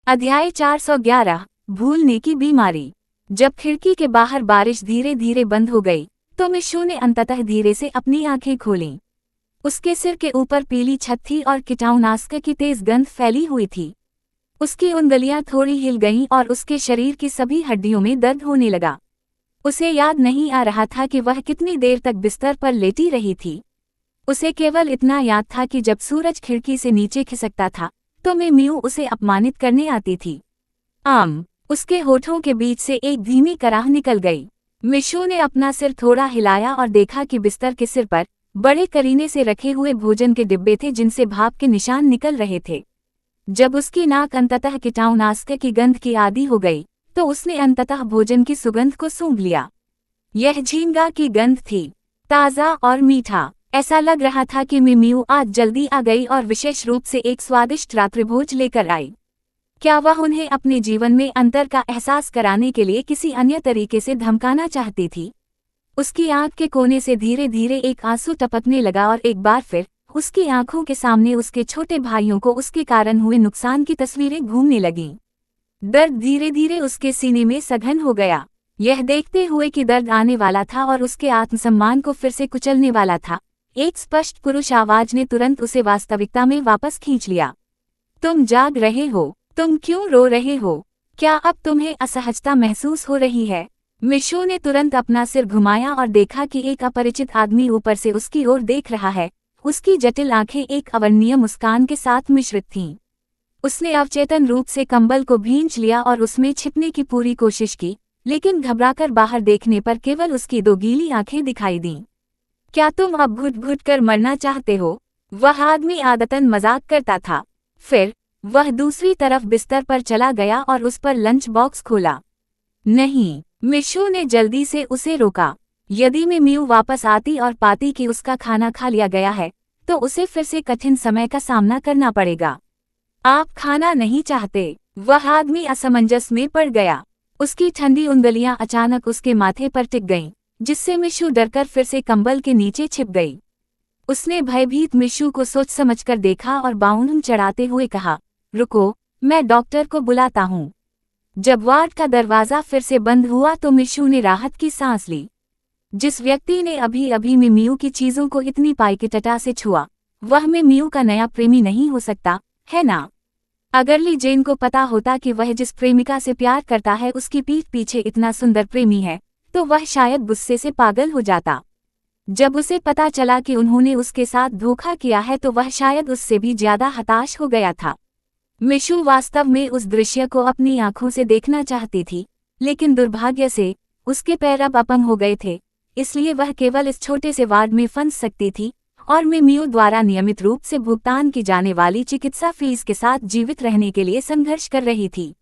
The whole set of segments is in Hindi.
अध्याय 411 भूलने की बीमारी। जब खिड़की के बाहर बारिश धीरे धीरे बंद हो गई तो मिशू ने अंततः धीरे से अपनी आंखें खोलीं। उसके सिर के ऊपर पीली छत थी और कीटाणुनाशक की तेज गंध फैली हुई थी। उसकी उंगलियां थोड़ी हिल गईं और उसके शरीर की सभी हड्डियों में दर्द होने लगा। उसे याद नहीं आ रहा था कि वह कितनी देर तक बिस्तर पर लेटी रही थी। उसे केवल इतना याद था कि जब सूरज खिड़की से नीचे खिसकता था तो मियू उसे अपमानित करने आती थी। उसके होठों के बीच से एक धीमी कराह निकल गई। मिशू ने अपना सिर थोड़ा हिलाया और देखा कि बिस्तर के सिर पर बड़े करीने से रखे हुए भोजन के डिब्बे थे जिनसे भाप के निशान निकल रहे थे। जब उसकी नाक अंततः कीटाणुनाशक की गंध की आदी हो गई तो उसने अंततः भोजन की सुगंध को सूंघ लिया। यह झींगा की गंध थी, ताज़ा और मीठा। ऐसा लग रहा था कि मियू आज जल्दी आ गई और विशेष रूप से एक स्वादिष्ट रात्रिभोज लेकर आई। क्या वह उन्हें अपने जीवन में अंतर का एहसास कराने के लिए किसी अन्य तरीके से धमकाना चाहती थी? उसकी आंख के कोने से धीरे धीरे एक आंसू टपकने लगा और एक बार फिर उसकी आंखों के सामने उसके छोटे भाइयों को उसके कारण हुए नुकसान की तस्वीरें घूमने लगीं। दर्द धीरे धीरे उसके सीने में सघन हो गया। यह देखते हुए कि दर्द आने वाला था और उसके आत्मसम्मान को फिर से कुचलने वाला था, एक स्पष्ट पुरुष आवाज ने तुरंत उसे वास्तविकता में वापस खींच लिया। तुम जाग रहे हो? तुम क्यों रो रहे हो? क्या अब तुम्हें असहजता महसूस हो रही है? मिशू ने तुरंत अपना सिर घुमाया और देखा कि एक अपरिचित आदमी ऊपर से उसकी ओर देख रहा है। उसकी जटिल आंखें एक अवर्णनीय मुस्कान के साथ मिश्रित थीं। उसने अवचेतन रूप से कंबल को भींच लिया और उसमें छिपने की पूरी कोशिश की, लेकिन घबराकर बाहर देखने पर केवल उसकी दो गीली आंखें दिखाई दीं। क्या तुम अब घुट-घुट कर मरना चाहते हो? वह आदमी आदतन मजाक करता था। फिर वह दूसरी तरफ बिस्तर पर चला गया और उस पर लंच बॉक्स खोला। नहीं, मिशू ने जल्दी से उसे रोका। यदि मियू वापस आती और पाती कि उसका खाना खा लिया गया है तो उसे फिर से कठिन समय का सामना करना पड़ेगा। आप खाना नहीं चाहते? वह आदमी असमंजस में पड़ गया। उसकी ठंडी उंगलियां अचानक उसके माथे पर टिक गईं, जिससे मिशू डरकर फिर से कंबल के नीचे छिप गई। उसने भयभीत मिशू को सोच समझकर देखा और बाउंड चढ़ाते हुए कहा, रुको, मैं डॉक्टर को बुलाता हूँ। जब वार्ड का दरवाजा फिर से बंद हुआ तो मिशू ने राहत की सांस ली। जिस व्यक्ति ने अभी अभी मियू की चीजों को इतनी पाइकेटटा से छुआ, वह मियू का नया प्रेमी नहीं हो सकता, है ना? अगर ली जेन को पता होता कि वह जिस प्रेमिका से प्यार करता है उसकी पीठ पीछे इतना सुंदर प्रेमी है तो वह शायद गुस्से से पागल हो जाता। जब उसे पता चला कि उन्होंने उसके साथ धोखा किया है तो वह शायद उससे भी ज्यादा हताश हो गया था। मिशू वास्तव में उस दृश्य को अपनी आंखों से देखना चाहती थी, लेकिन दुर्भाग्य से उसके पैर अब अपंग हो गए थे, इसलिए वह केवल इस छोटे से वार्ड में फंस सकती थी और मियू द्वारा नियमित रूप से भुगतान की जाने वाली चिकित्सा फीस के साथ जीवित रहने के लिए संघर्ष कर रही थी।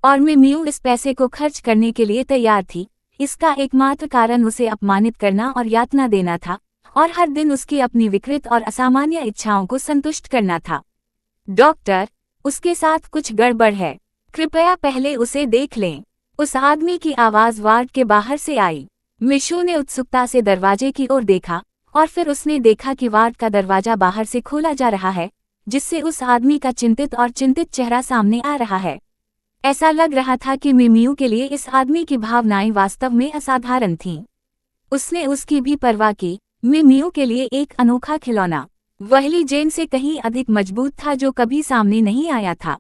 और मियू इस पैसे को खर्च करने के लिए तैयार थी। इसका एकमात्र कारण उसे अपमानित करना और यातना देना था और हर दिन उसकी अपनी विकृत और असामान्य इच्छाओं को संतुष्ट करना था। डॉक्टर, उसके साथ कुछ गड़बड़ है, कृपया पहले उसे देख लें। उस आदमी की आवाज वार्ड के बाहर से आई। मिशू ने उत्सुकता से दरवाजे की ओर देखा और फिर उसने देखा कि वार्ड का दरवाजा बाहर से खोला जा रहा है, जिससे उस आदमी का चिंतित चेहरा सामने आ रहा है। ऐसा लग रहा था कि मियू के लिए इस आदमी की भावनाएं वास्तव में असाधारण थीं। उसने उसकी भी परवाह की। मियू के लिए एक अनोखा खिलौना, वह ली जेन से कहीं अधिक मजबूत था जो कभी सामने नहीं आया था।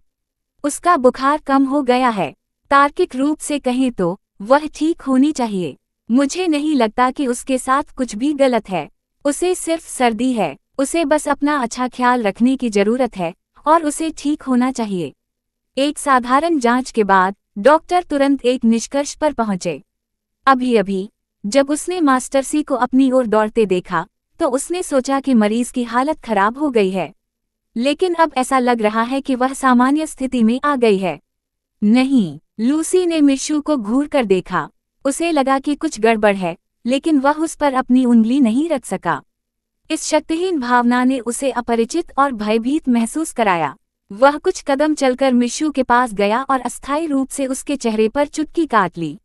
उसका बुखार कम हो गया है। तार्किक रूप से कहें तो वह ठीक होनी चाहिए। मुझे नहीं लगता कि उसके साथ कुछ भी गलत है। उसे सिर्फ सर्दी है। उसे बस अपना अच्छा ख्याल रखने की जरूरत है और उसे ठीक होना चाहिए। एक साधारण जांच के बाद डॉक्टर तुरंत एक निष्कर्ष पर पहुंचे। अभी जब उसने मास्टर सी को अपनी ओर दौड़ते देखा तो उसने सोचा कि मरीज की हालत खराब हो गई है, लेकिन अब ऐसा लग रहा है कि वह सामान्य स्थिति में आ गई है। नहीं, लूसी ने मिशू को घूर कर देखा। उसे लगा कि कुछ गड़बड़ है, लेकिन वह उस पर अपनी उंगली नहीं रख सका। इस शक्तिहीन भावना ने उसे अपरिचित और भयभीत महसूस कराया। वह कुछ कदम चलकर मिशू के पास गया और अस्थायी रूप से उसके चेहरे पर चुटकी काट ली।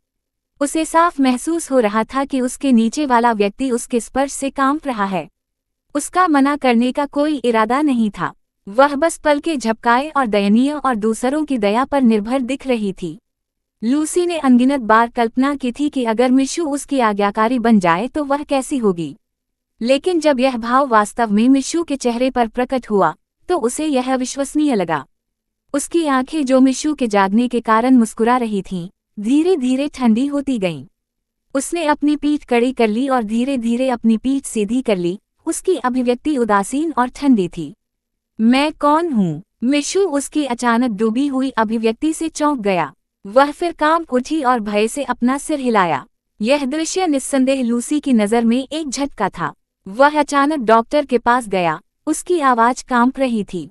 उसे साफ महसूस हो रहा था कि उसके नीचे वाला व्यक्ति उसके स्पर्श से कांप रहा है। उसका मना करने का कोई इरादा नहीं था, वह बस पल के झपकाए और दयनीय और दूसरों की दया पर निर्भर दिख रही थी। लूसी ने अनगिनत बार कल्पना की थी कि अगर मिशु उसकी आज्ञाकारी बन जाए तो वह कैसी होगी। लेकिन जब यह भाव वास्तव में मिशु के चेहरे पर प्रकट हुआ तो उसे यह अविश्वसनीय लगा। उसकी आंखें जो मिशु के जागने के कारण मुस्कुरा रही थीं, धीरे धीरे ठंडी होती गईं। उसने अपनी पीठ कड़ी कर ली और धीरे धीरे अपनी पीठ सीधी कर ली। उसकी अभिव्यक्ति उदासीन और ठंडी थी। मैं कौन हूँ? मिशु उसकी अचानक डूबी हुई अभिव्यक्ति से चौंक गया। वह फिर कांप उठी और भय से अपना सिर हिलाया। यह दृश्य निस्संदेह लूसी की नज़र में एक झटका था। वह अचानक डॉक्टर के पास गया। उसकी आवाज़ कांप रही थी।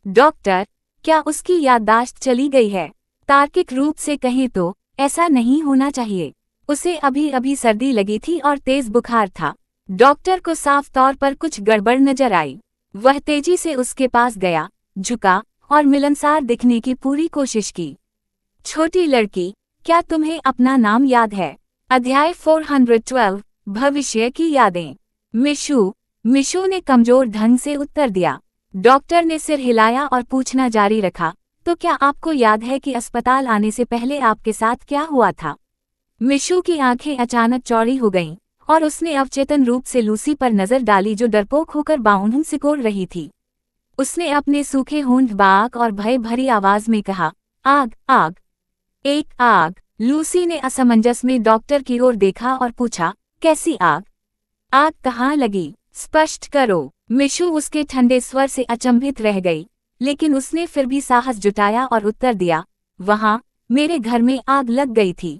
डॉक्टर, क्या उसकी याददाश्त चली गई है? तार्किक रूप से कहें तो ऐसा नहीं होना चाहिए। उसे अभी अभी सर्दी लगी थी और तेज बुखार था। डॉक्टर को साफ तौर पर कुछ गड़बड़ नजर आई। वह तेजी से उसके पास गया, झुका और मिलनसार दिखने की पूरी कोशिश की। छोटी लड़की, क्या तुम्हें अपना नाम याद है? अध्याय 412, भविष्य की यादें। मिशु ने कमजोर ढंग से उत्तर दिया। डॉक्टर ने सिर हिलाया और पूछना जारी रखा, तो क्या आपको याद है कि अस्पताल आने से पहले आपके साथ क्या हुआ था? मिशु की आंखें अचानक चौड़ी हो गईं और उसने अवचेतन रूप से लूसी पर नजर डाली जो डरपोक होकर बाउंड सिकोड़ रही थी। उसने अपने सूखे होंठ बाक और भय भरी आवाज में कहा, आग, आग, एक आग। लूसी ने असमंजस में डॉक्टर की ओर देखा और पूछा, कैसी आग? आग कहाँ लगी? स्पष्ट करो। मिशु उसके ठंडे स्वर से अचंभित रह गई, लेकिन उसने फिर भी साहस जुटाया और उत्तर दिया, वहां मेरे घर में आग लग गई थी।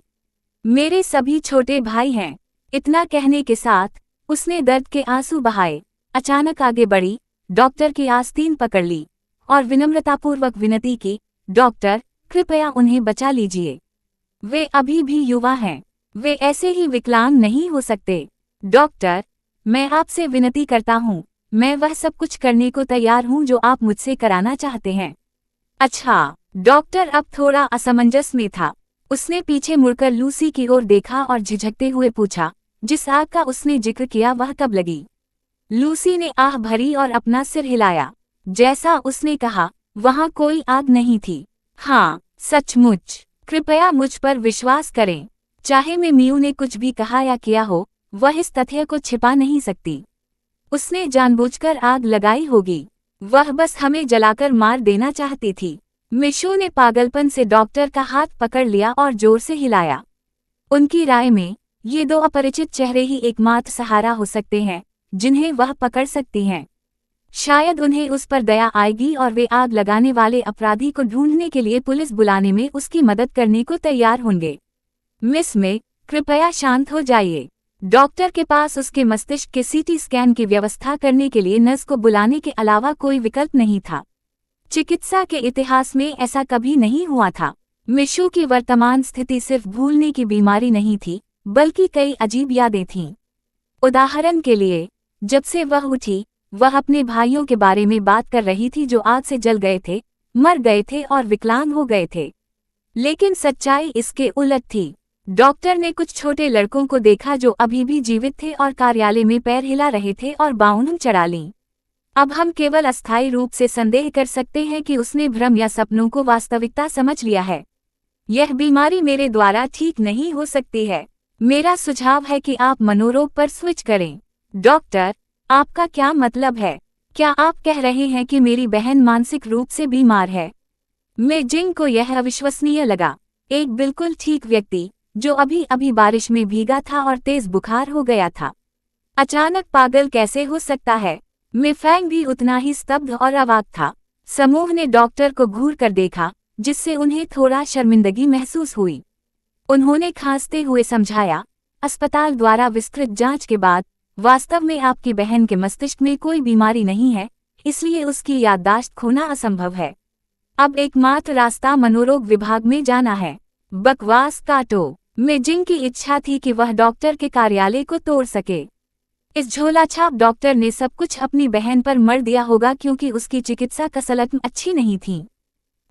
मेरे सभी छोटे भाई हैं। इतना कहने के साथ उसने दर्द के आंसू बहाए। अचानक आगे बढ़ी, डॉक्टर की आस्तीन पकड़ ली और विनम्रतापूर्वक विनती की, डॉक्टर, कृपया उन्हें बचा लीजिए। वे अभी भी युवा हैं। वे ऐसे ही विकलांग नहीं हो सकते। डॉक्टर, मैं आपसे विनती करता हूँ, मैं वह सब कुछ करने को तैयार हूँ जो आप मुझसे कराना चाहते हैं। अच्छा। डॉक्टर अब थोड़ा असमंजस में था। उसने पीछे मुड़कर लूसी की ओर देखा और झिझकते हुए पूछा, जिस आग का उसने जिक्र किया वह कब लगी? लूसी ने आह भरी और अपना सिर हिलाया। जैसा उसने कहा, वहां कोई आग नहीं थी। हाँ, सचमुच। कृपया मुझ पर विश्वास करें। चाहे मैं मियू ने कुछ भी कहा या किया हो, वह इस तथ्य को छिपा नहीं सकती। उसने जानबूझकर आग लगाई होगी। वह बस हमें जलाकर मार देना चाहती थी। मिशु ने पागलपन से डॉक्टर का हाथ पकड़ लिया और जोर से हिलाया। उनकी राय में ये दो अपरिचित चेहरे ही एकमात्र सहारा हो सकते हैं जिन्हें वह पकड़ सकती हैं। शायद उन्हें उस पर दया आएगी और वे आग लगाने वाले अपराधी को ढूंढने के लिए पुलिस बुलाने में उसकी मदद करने को तैयार होंगे। मिस मे, कृपया शांत हो जाइए। डॉक्टर के पास उसके मस्तिष्क के सीटी स्कैन की व्यवस्था करने के लिए नर्स को बुलाने के अलावा कोई विकल्प नहीं था। चिकित्सा के इतिहास में ऐसा कभी नहीं हुआ था। मिशु की वर्तमान स्थिति सिर्फ भूलने की बीमारी नहीं थी, बल्कि कई अजीब यादें थीं। उदाहरण के लिए, जब से वह उठी, वह अपने भाइयों के बारे में बात कर रही थी जो आग से जल गए थे, मर गए थे और विकलांग हो गए थे। लेकिन सच्चाई इसके उलट थी। डॉक्टर ने कुछ छोटे लड़कों को देखा जो अभी भी जीवित थे और कार्यालय में पैर हिला रहे थे और बाउंड चढ़ा लीं। अब हम केवल अस्थायी रूप से संदेह कर सकते हैं कि उसने भ्रम या सपनों को वास्तविकता समझ लिया है। यह बीमारी मेरे द्वारा ठीक नहीं हो सकती है। मेरा सुझाव है कि आप मनोरोग पर स्विच करें। डॉक्टर, आपका क्या मतलब है? क्या आप कह रहे हैं कि मेरी बहन मानसिक रूप से बीमार है? मेजिंग को यह अविश्वसनीय लगा। एक बिल्कुल ठीक व्यक्ति जो अभी अभी बारिश में भीगा था और तेज बुखार हो गया था, अचानक पागल कैसे हो सकता है? मिफैंग भी उतना ही स्तब्ध और अवाक था। समूह ने डॉक्टर को घूर कर देखा, जिससे उन्हें थोड़ा शर्मिंदगी महसूस हुई। उन्होंने खांसते हुए समझाया, अस्पताल द्वारा विस्तृत जांच के बाद वास्तव में आपकी बहन के मस्तिष्क में कोई बीमारी नहीं है, इसलिए उसकी याददाश्त खोना असंभव है। अब एकमात्र रास्ता मनोरोग विभाग में जाना है। बकवास काटो। मेजिंग की इच्छा थी कि वह डॉक्टर के कार्यालय को तोड़ सके। इस झोलाछाप डॉक्टर ने सब कुछ अपनी बहन पर मर दिया होगा क्योंकि उसकी चिकित्सा कसरत अच्छी नहीं थी।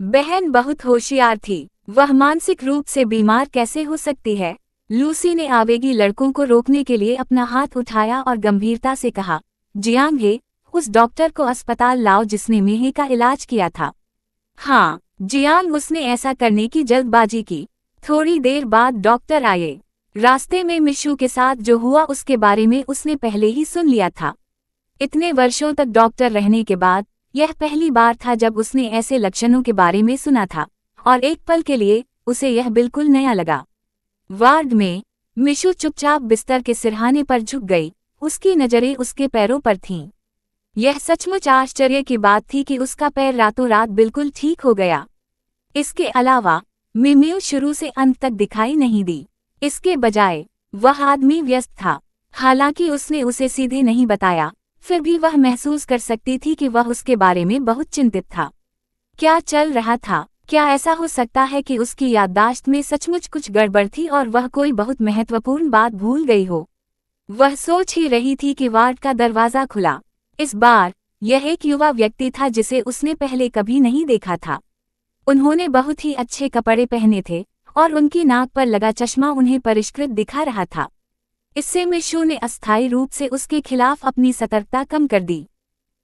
बहन बहुत होशियार थी, वह मानसिक रूप से बीमार कैसे हो सकती है? लूसी ने आवेगी लड़कों को रोकने के लिए अपना हाथ उठाया और गंभीरता से कहा, जियांग हे, उस डॉक्टर को अस्पताल लाओ जिसने मेहे का इलाज किया था। हाँ जियांग, उसने ऐसा करने की जल्दबाजी की। थोड़ी देर बाद डॉक्टर आए। रास्ते में मिशु के साथ जो हुआ उसके बारे में उसने पहले ही सुन लिया था। इतने वर्षों तक डॉक्टर रहने के बाद यह पहली बार था जब उसने ऐसे लक्षणों के बारे में सुना था, और एक पल के लिए उसे यह बिल्कुल नया लगा। वार्ड में मिशु चुपचाप बिस्तर के सिरहाने पर झुक गई। उसकी नजरें उसके पैरों पर थीं। यह सचमुच आश्चर्य की बात थी कि उसका पैर रातों रात बिल्कुल ठीक हो गया। इसके अलावा मिमियो शुरू से अंत तक दिखाई नहीं दी। इसके बजाय वह आदमी व्यस्त था। हालांकि उसने उसे सीधे नहीं बताया, फिर भी वह महसूस कर सकती थी कि वह उसके बारे में बहुत चिंतित था। क्या चल रहा था? क्या ऐसा हो सकता है कि उसकी याददाश्त में सचमुच कुछ गड़बड़ थी और वह कोई बहुत महत्वपूर्ण बात भूल गई हो? वह सोच ही रही थी कि वार्ड का दरवाजा खुला। इस बार यह एक युवा व्यक्ति था जिसे उसने पहले कभी नहीं देखा था। उन्होंने बहुत ही अच्छे कपड़े पहने थे और उनकी नाक पर लगा चश्मा उन्हें परिष्कृत दिखा रहा था। इससे मिशु ने अस्थायी रूप से उसके खिलाफ अपनी सतर्कता कम कर दी।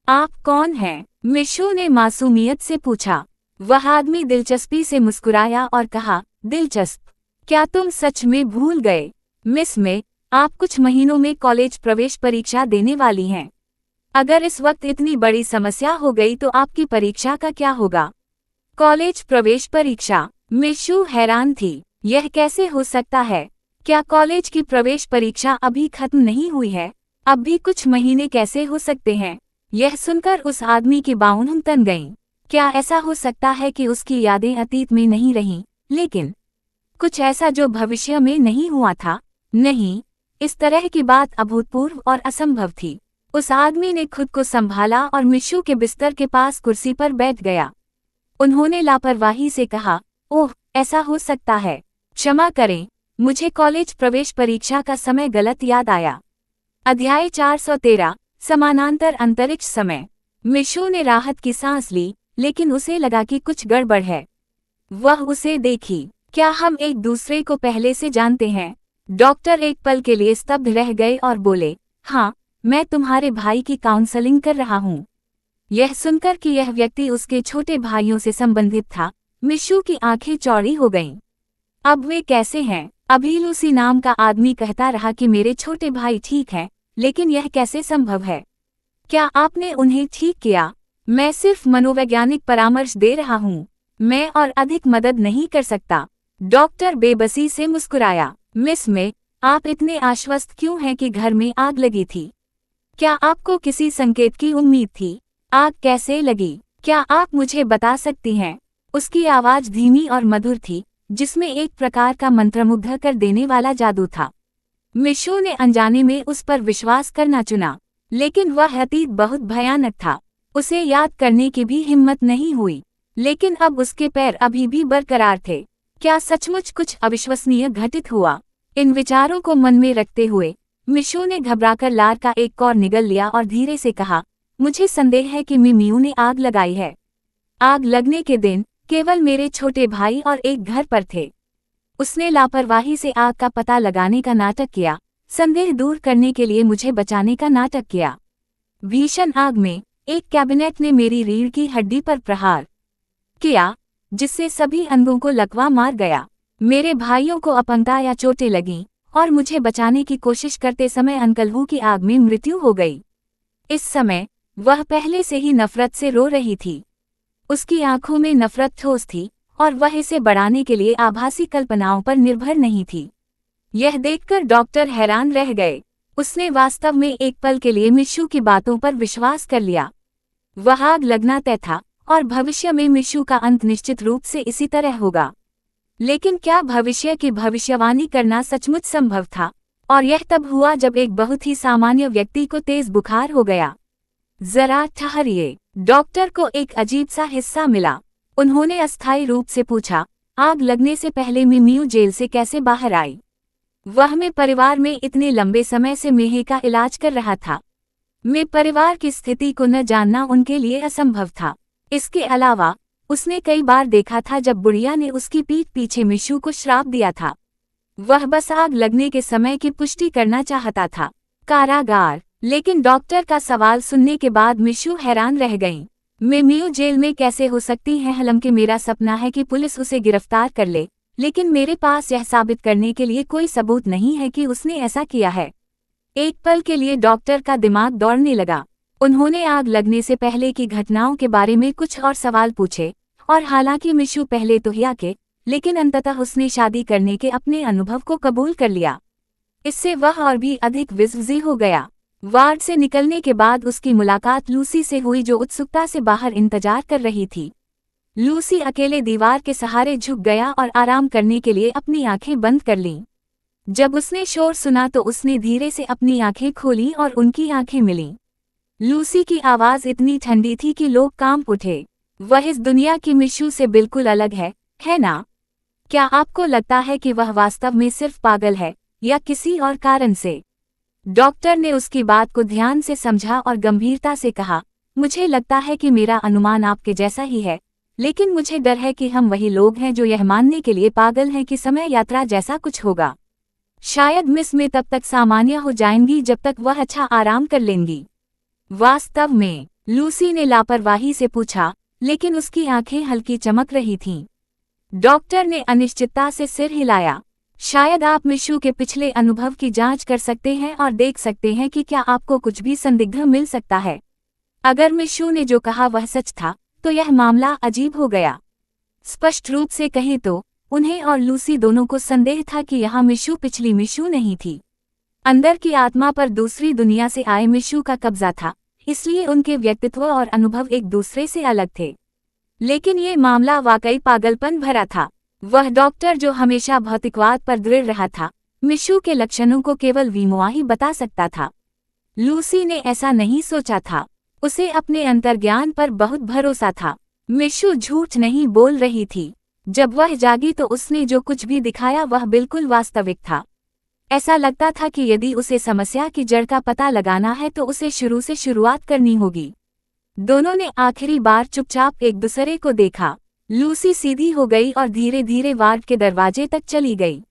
आप कौन हैं? मिशु ने मासूमियत से पूछा। वह आदमी दिलचस्पी से मुस्कुराया और कहा, दिलचस्प? क्या तुम सच में भूल गए? मिस में, आप कुछ महीनों में कॉलेज प्रवेश परीक्षा देने वाली हैं। अगर इस वक्त इतनी बड़ी समस्या हो गई तो आपकी परीक्षा का क्या होगा? कॉलेज प्रवेश परीक्षा? मिशु हैरान थी। यह कैसे हो सकता है? क्या कॉलेज की प्रवेश परीक्षा अभी खत्म नहीं हुई है? अब भी कुछ महीने कैसे हो सकते हैं? यह सुनकर उस आदमी की बाहों तन गईं। क्या ऐसा हो सकता है कि उसकी यादें अतीत में नहीं रहीं, लेकिन कुछ ऐसा जो भविष्य में नहीं हुआ था? नहीं, इस तरह की बात अभूतपूर्व और असंभव थी। उस आदमी ने खुद को संभाला और मिशु के बिस्तर के पास कुर्सी पर बैठ गया। उन्होंने लापरवाही से कहा, ओह, ऐसा हो सकता है। क्षमा करें, मुझे कॉलेज प्रवेश परीक्षा का समय गलत याद आया। अध्याय 413, समानांतर अंतरिक्ष समय। मिशु ने राहत की सांस ली, लेकिन उसे लगा कि कुछ गड़बड़ है। वह उसे देखी। क्या हम एक दूसरे को पहले से जानते हैं? डॉक्टर एक पल के लिए स्तब्ध रह गए और बोले, हाँ, मैं तुम्हारे भाई की काउंसलिंग कर रहा हूँ। यह सुनकर कि यह व्यक्ति उसके छोटे भाइयों से संबंधित था, मिशु की आंखें चौड़ी हो गईं। अब वे कैसे हैं? अभी लूसी नाम का आदमी कहता रहा कि मेरे छोटे भाई ठीक हैं, लेकिन यह कैसे संभव है? क्या आपने उन्हें ठीक किया? मैं सिर्फ मनोवैज्ञानिक परामर्श दे रहा हूँ। मैं और अधिक मदद नहीं कर सकता। डॉक्टर बेबसी से मुस्कुराया। मिस में, आप इतने आश्वस्त क्यों हैं कि घर में आग लगी थी? क्या आपको किसी संकेत की उम्मीद थी? आग कैसे लगी? क्या आप मुझे बता सकती हैं? उसकी आवाज धीमी और मधुर थी, जिसमें एक प्रकार का मंत्रमुग्ध कर देने वाला जादू था। मिशु ने अनजाने में उस पर विश्वास करना चुना, लेकिन वह अतीत बहुत भयानक था। उसे याद करने की भी हिम्मत नहीं हुई, लेकिन अब उसके पैर अभी भी बरकरार थे। क्या सचमुच कुछ अविश्वसनीय घटित हुआ? इन विचारों को मन में रखते हुए मिशु ने घबराकर लार का एक कौर निगल लिया और धीरे से कहा, मुझे संदेह है कि मिमियू ने आग लगाई है। आग लगने के दिन केवल मेरे छोटे भाई और एक घर पर थे। उसने लापरवाही से आग का पता लगाने का नाटक किया, संदेह दूर करने के लिए मुझे बचाने का नाटक किया। भीषण आग में एक कैबिनेट ने मेरी रीढ़ की हड्डी पर प्रहार किया, जिससे सभी अंगों को लकवा मार गया। मेरे भाइयों को अपंगता या चोटें लगीं और मुझे बचाने की कोशिश करते समय अंकल हू की आग में मृत्यु हो गई। इस समय वह पहले से ही नफरत से रो रही थी। उसकी आंखों में नफरत ठोस थी और वह इसे बढ़ाने के लिए आभासी कल्पनाओं पर निर्भर नहीं थी। यह देखकर डॉक्टर हैरान रह गए। उसने वास्तव में एक पल के लिए मिशु की बातों पर विश्वास कर लिया। वह आग लगना तय था और भविष्य में मिशु का अंत निश्चित रूप से इसी तरह होगा। लेकिन क्या भविष्य की भविष्यवाणी करना सचमुच संभव था? और यह तब हुआ जब एक बहुत ही सामान्य व्यक्ति को तेज बुखार हो गया। जरा ठहरिए, डॉक्टर को एक अजीब सा हिस्सा मिला। उन्होंने अस्थायी रूप से पूछा, आग लगने से पहले मिमियू जेल से कैसे बाहर आई? वह मैं परिवार में इतने लंबे समय से मेहे का इलाज कर रहा था। मैं परिवार की स्थिति को न जानना उनके लिए असंभव था। इसके अलावा उसने कई बार देखा था जब बुढ़िया ने उसकी पीठ पीछे मिशु को श्राप दिया था। वह बस आग लगने के समय की पुष्टि करना चाहता था। कारागार। लेकिन डॉक्टर का सवाल सुनने के बाद मिशू हैरान रह गईं। मिमियो जेल में कैसे हो सकती है? हालांकि मेरा सपना है कि पुलिस उसे गिरफ्तार कर ले, लेकिन मेरे पास यह साबित करने के लिए कोई सबूत नहीं है कि उसने ऐसा किया है। एक पल के लिए डॉक्टर का दिमाग दौड़ने लगा। उन्होंने आग लगने से पहले की घटनाओं के बारे में कुछ और सवाल पूछे, और हालांकि मिशू पहले तो हिया के, लेकिन अंततः उसने शादी करने के अपने अनुभव को कबूल कर लिया। इससे वह और भी अधिक विज़्वज़ी हो गया। वार्ड से निकलने के बाद उसकी मुलाकात लूसी से हुई, जो उत्सुकता से बाहर इंतजार कर रही थी। लूसी अकेले दीवार के सहारे झुक गया और आराम करने के लिए अपनी आंखें बंद कर लीं। जब उसने शोर सुना तो उसने धीरे से अपनी आंखें खोलीं और उनकी आंखें मिलीं। लूसी की आवाज़ इतनी ठंडी थी कि लोग कांप उठे। वह इस दुनिया की मिशू से बिल्कुल अलग है ना? क्या आपको लगता है कि वह वास्तव में सिर्फ पागल है, या किसी और कारण से? डॉक्टर ने उसकी बात को ध्यान से समझा और गंभीरता से कहा, मुझे लगता है कि मेरा अनुमान आपके जैसा ही है, लेकिन मुझे डर है कि हम वही लोग हैं जो यह मानने के लिए पागल हैं कि समय यात्रा जैसा कुछ होगा। शायद मिस में तब तक सामान्य हो जाएंगी जब तक वह अच्छा आराम कर लेंगी। वास्तव में? लूसी ने लापरवाही से पूछा, लेकिन उसकी आंखें हल्की चमक रही थीं। डॉक्टर ने अनिश्चितता से सिर हिलाया। शायद आप मिशू के पिछले अनुभव की जांच कर सकते हैं और देख सकते हैं कि क्या आपको कुछ भी संदिग्ध मिल सकता है। अगर मिशू ने जो कहा वह सच था, तो यह मामला अजीब हो गया। स्पष्ट रूप से कहें तो उन्हें और लूसी दोनों को संदेह था कि यहाँ मिशू पिछली मिशू नहीं थी। अंदर की आत्मा पर दूसरी दुनिया से आए मिशू का कब्जा था, इसलिए उनके व्यक्तित्व और अनुभव एक दूसरे से अलग थे। लेकिन ये मामला वाकई पागलपन भरा था। वह डॉक्टर जो हमेशा भौतिकवाद पर दृढ़ रहा था, मिशू के लक्षणों को केवल वीमोआ ही बता सकता था। लूसी ने ऐसा नहीं सोचा था। उसे अपने अंतर्ज्ञान पर बहुत भरोसा था। मिशू झूठ नहीं बोल रही थी। जब वह जागी तो उसने जो कुछ भी दिखाया वह बिल्कुल वास्तविक था। ऐसा लगता था कि यदि उसे समस्या की जड़ का पता लगाना है तो उसे शुरू से शुरुआत करनी होगी। दोनों ने आखिरी बार चुपचाप एक दूसरे को देखा। लूसी सीधी हो गई और धीरे धीरे वार्ड के दरवाजे तक चली गई।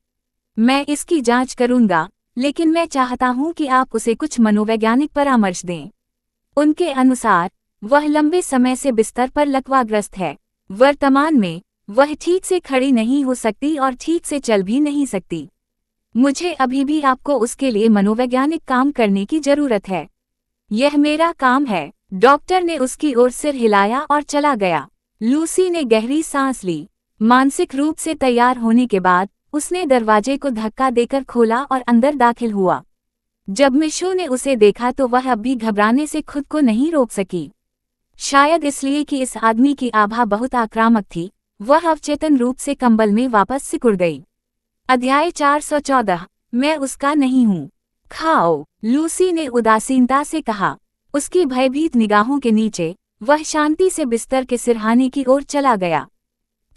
मैं इसकी जांच करूंगा, लेकिन मैं चाहता हूं कि आप उसे कुछ मनोवैज्ञानिक परामर्श दें। उनके अनुसार वह लंबे समय से बिस्तर पर लकवाग्रस्त है। वर्तमान में वह ठीक से खड़ी नहीं हो सकती और ठीक से चल भी नहीं सकती। मुझे अभी भी आपको उसके लिए मनोवैज्ञानिक काम करने की जरूरत है। यह मेरा काम है। डॉक्टर ने उसकी ओर सिर हिलाया और चला गया। लूसी ने गहरी सांस ली। मानसिक रूप से तैयार होने के बाद उसने दरवाजे को धक्का देकर खोला और अंदर दाखिल हुआ। जब मिशू ने उसे देखा तो वह अब भी घबराने से खुद को नहीं रोक सकी। शायद इसलिए कि इस आदमी की आभा बहुत आक्रामक थी। वह अवचेतन रूप से कंबल में वापस सिकुड़ गई। अध्याय 414। मैं उसका नहीं हूँ। खाओ, लूसी ने उदासीनता से कहा। उसकी भयभीत निगाहों के नीचे वह शांति से बिस्तर के सिरहाने की ओर चला गया।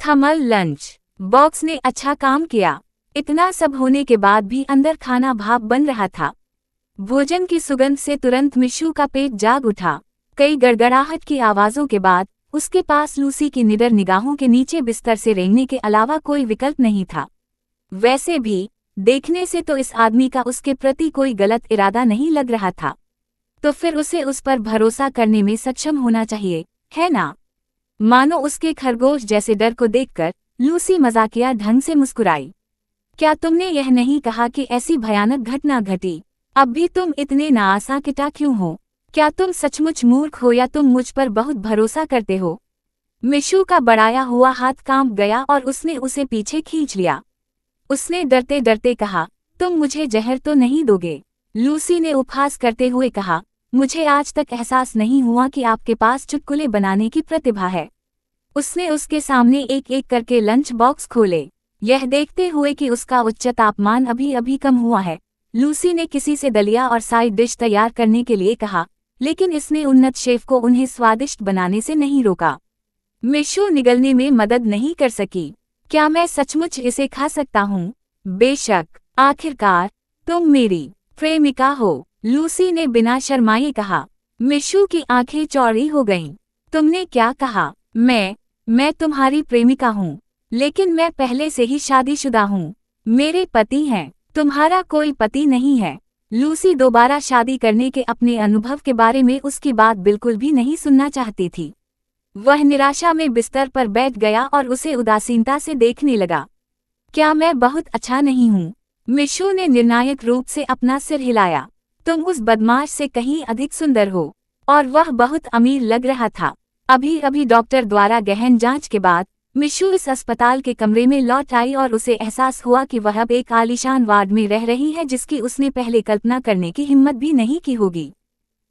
थमल लंच बॉक्स ने अच्छा काम किया। इतना सब होने के बाद भी अंदर खाना भाप बन रहा था। भोजन की सुगंध से तुरंत मिशू का पेट जाग उठा। कई गड़गड़ाहट की आवाज़ों के बाद उसके पास लूसी की निडर निगाहों के नीचे बिस्तर से रेंगने के अलावा कोई विकल्प नहीं था। वैसे भी देखने से तो इस आदमी का उसके प्रति कोई गलत इरादा नहीं लग रहा था, तो फिर उसे उस पर भरोसा करने में सक्षम होना चाहिए, है ना? मानो उसके खरगोश जैसे डर को देखकर लूसी मजाकिया ढंग से मुस्कुराई। क्या तुमने यह नहीं कहा कि ऐसी भयानक घटना घटी? अब भी तुम इतने नाआसाकिटा क्यों हो? क्या तुम सचमुच मूर्ख हो या तुम मुझ पर बहुत भरोसा करते हो? मिशू का बढ़ाया हुआ हाथ कांप गया और उसने उसे पीछे खींच लिया। उसने डरते डरते कहा, तुम मुझे जहर तो नहीं दोगे? लूसी ने उपहास करते हुए कहा, मुझे आज तक एहसास नहीं हुआ कि आपके पास चुटकुले बनाने की प्रतिभा है। उसने उसके सामने एक एक करके लंच बॉक्स खोले, यह देखते हुए कि उसका उच्च तापमान अभी अभी कम हुआ है। लूसी ने किसी से दलिया और साइड डिश तैयार करने के लिए कहा, लेकिन इसने उन्नत शेफ को उन्हें स्वादिष्ट बनाने से नहीं रोका। मिशू निगलने में मदद नहीं कर सकी। क्या मैं सचमुच इसे खा सकता हूँ? बेशक, आखिरकार तुम मेरी प्रेमिका हो, लूसी ने बिना शर्माए कहा। मिशू की आंखें चौड़ी हो गईं। तुमने क्या कहा? मैं तुम्हारी प्रेमिका हूँ, लेकिन मैं पहले से ही शादीशुदा हूँ। मेरे पति हैं। तुम्हारा कोई पति नहीं है। लूसी दोबारा शादी करने के अपने अनुभव के बारे में उसकी बात बिल्कुल भी नहीं सुनना चाहती थी। वह निराशा में बिस्तर पर बैठ गया और उसे उदासीनता से देखने लगा। क्या मैं बहुत अच्छा नहीं हूँ? मिशू ने निर्णायक रूप से अपना सिर हिलाया। तुम उस बदमाश से कहीं अधिक सुंदर हो, और वह बहुत अमीर लग रहा था। अभी अभी डॉक्टर द्वारा गहन जांच के बाद मिशू इस अस्पताल के कमरे में लौट आई और उसे एहसास हुआ कि वह अब एक आलीशान वार्ड में रह रही है जिसकी उसने पहले कल्पना करने की हिम्मत भी नहीं की होगी।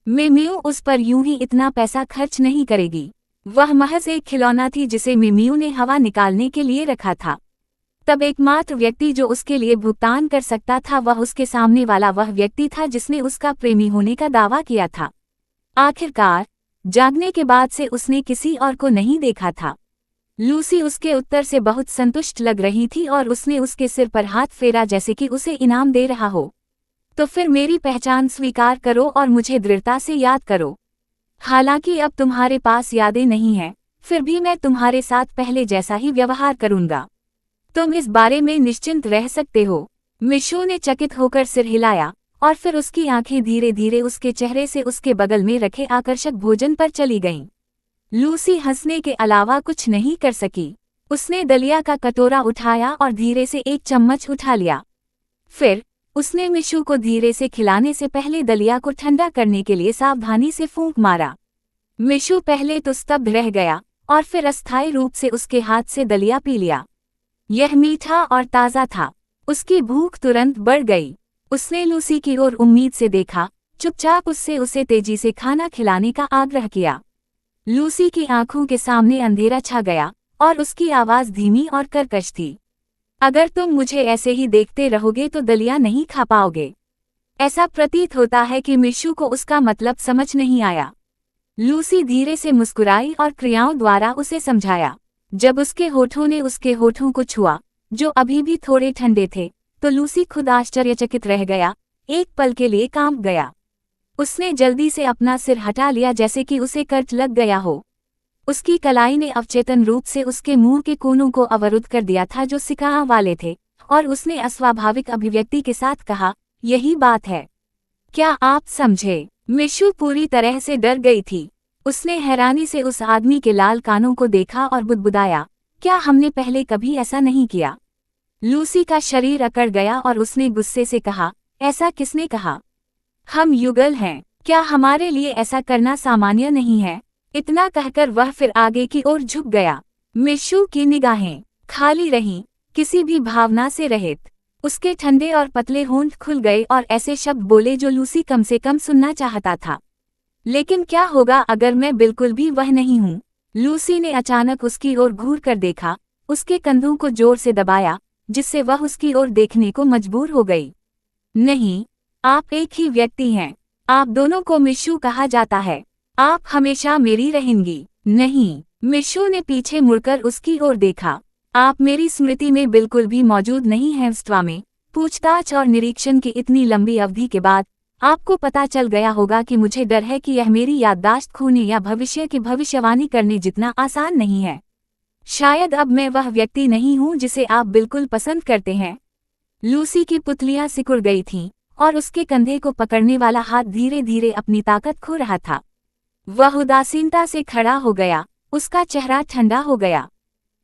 मिमियू उस पर यूं ही इतना पैसा खर्च नहीं करेगी। वह महज एक खिलौना थी जिसे मिमियू ने हवा निकालने के लिए रखा था। तब एकमात्र व्यक्ति जो उसके लिए भुगतान कर सकता था वह उसके सामने वाला वह व्यक्ति था जिसने उसका प्रेमी होने का दावा किया था। आखिरकार जागने के बाद से उसने किसी और को नहीं देखा था। लूसी उसके उत्तर से बहुत संतुष्ट लग रही थी और उसने उसके सिर पर हाथ फेरा जैसे कि उसे इनाम दे रहा हो। तो फिर मेरी पहचान स्वीकार करो और मुझे दृढ़ता से याद करो। हालांकि अब तुम्हारे पास यादें नहीं हैं, फिर भी मैं तुम्हारे साथ पहले जैसा ही व्यवहार करूंगा। तुम इस बारे में निश्चिंत रह सकते हो। मिशू ने चकित होकर सिर हिलाया और फिर उसकी आंखें धीरे धीरे उसके चेहरे से उसके बगल में रखे आकर्षक भोजन पर चली गईं। लूसी हंसने के अलावा कुछ नहीं कर सकी। उसने दलिया का कटोरा उठाया और धीरे से एक चम्मच उठा लिया। फिर उसने मिशू को धीरे से खिलाने से पहले दलिया को ठंडा करने के लिए सावधानी से फूंक मारा। मिशू पहले तो स्तब्ध रह गया और फिर अस्थायी रूप से उसके हाथ से दलिया पी लिया। यह मीठा और ताज़ा था। उसकी भूख तुरंत बढ़ गई। उसने लूसी की ओर उम्मीद से देखा, चुपचाप उससे उसे तेजी से खाना खिलाने का आग्रह किया। लूसी की आंखों के सामने अंधेरा छा गया और उसकी आवाज धीमी और कर्कश थी। अगर तुम मुझे ऐसे ही देखते रहोगे तो दलिया नहीं खा पाओगे। ऐसा प्रतीत होता है कि मिशू को उसका मतलब समझ नहीं आया। लूसी धीरे से मुस्कुराई और क्रियाओं द्वारा उसे समझाया। जब उसके होठों ने उसके होठों को छुआ, जो अभी भी थोड़े ठंडे थे, तो लूसी खुद आश्चर्यचकित रह गया, एक पल के लिए कांप गया। उसने जल्दी से अपना सिर हटा लिया जैसे कि उसे कर्ज लग गया हो। उसकी कलाई ने अवचेतन रूप से उसके मुंह के कोनों को अवरुद्ध कर दिया था जो सिकाआ वाले थे, और उसने अस्वाभाविक अभिव्यक्ति के साथ कहा, यही बात है। क्या आप समझे? मिशू पूरी तरह से डर गई थी। उसने हैरानी से उस आदमी के लाल कानों को देखा और बुदबुदाया, क्या हमने पहले कभी ऐसा नहीं किया? लूसी का शरीर अकड़ गया और उसने गुस्से से कहा, ऐसा किसने कहा? हम युगल हैं, क्या हमारे लिए ऐसा करना सामान्य नहीं है? इतना कहकर वह फिर आगे की ओर झुक गया। मिशू की निगाहें खाली रहीं, किसी भी भावना से रहित। उसके ठंडे और पतले होंठ खुल गए और ऐसे शब्द बोले जो लूसी कम से कम सुनना चाहता था। लेकिन क्या होगा अगर मैं बिल्कुल भी वह नहीं हूँ? लूसी ने अचानक उसकी ओर घूर कर देखा, उसके कंधों को जोर से दबाया, जिससे वह उसकी ओर देखने को मजबूर हो गई। नहीं, आप एक ही व्यक्ति हैं। आप दोनों को मिशू कहा जाता है। आप हमेशा मेरी रहेंगी। नहीं, मिशू ने पीछे मुड़कर उसकी ओर देखा। आप मेरी स्मृति में बिल्कुल भी मौजूद नहीं हैं। स्वा में पूछताछ और निरीक्षण की इतनी लंबी अवधि के बाद आपको पता चल गया होगा कि मुझे डर है कि यह मेरी याददाश्त खोने या भविष्य की भविष्यवाणी करने जितना आसान नहीं है। शायद अब मैं वह व्यक्ति नहीं हूं जिसे आप बिल्कुल पसंद करते हैं। लूसी की पुतलियां सिकुड़ गई थीं और उसके कंधे को पकड़ने वाला हाथ धीरे धीरे अपनी ताकत खो रहा था। वह उदासीनता से खड़ा हो गया, उसका चेहरा ठंडा हो गया।